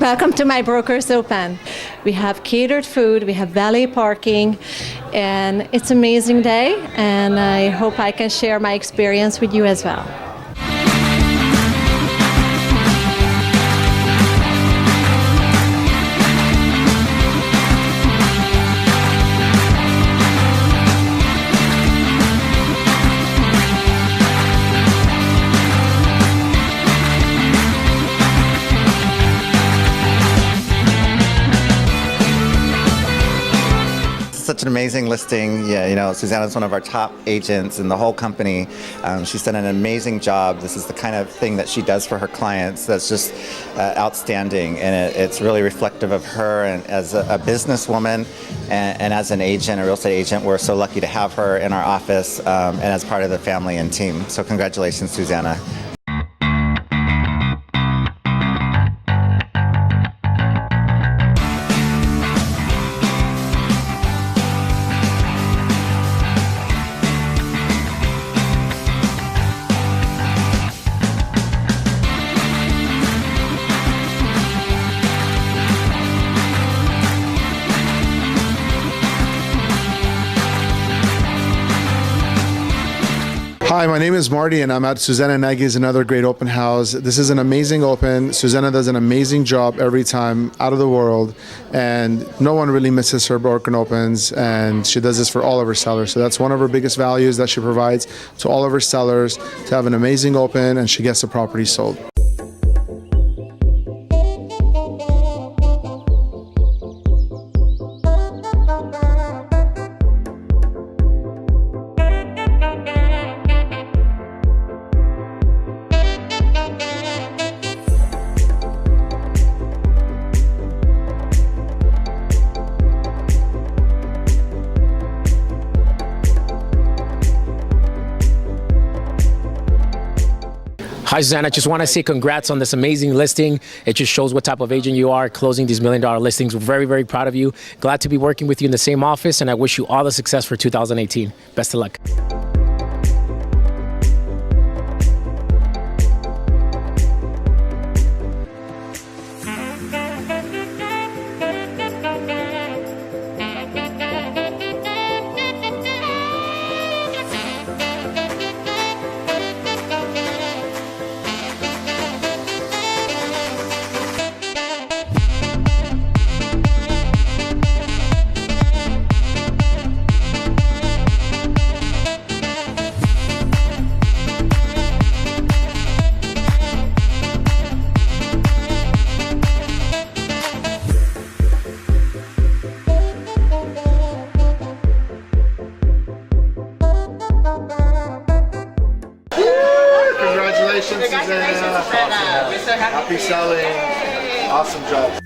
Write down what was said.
Welcome to my broker's open. We have catered food, we have valet parking, and it's an amazing day, and I hope I can share my experience with you as well. Such an amazing listing. Yeah, you know, Susanna's one of our top agents in the whole company. She's done an amazing job. This is the kind of thing that she does for her clients that's just outstanding, and it's really reflective of her and as a businesswoman and as an agent, a real estate agent. We're so lucky to have her in our office and as part of the family and team. So congratulations, Susanna. Hi, my name is Marty, and I'm at Susanna Nagy's, another great open house. This is an amazing open. Susanna does an amazing job every time, out of the world, and no one really misses her broken opens, and she does this for all of her sellers. So that's one of her biggest values that she provides to all of her sellers, to have an amazing open, and she gets the property sold. Hi, Susanna. Just want to say congrats on this amazing listing. It just shows what type of agent you are, closing these $1 million listings. We're very, very proud of you. Glad to be working with you in the same office, and I wish you all the success for 2018. Best of luck. Congratulations, Susanna. Happy selling. Awesome job.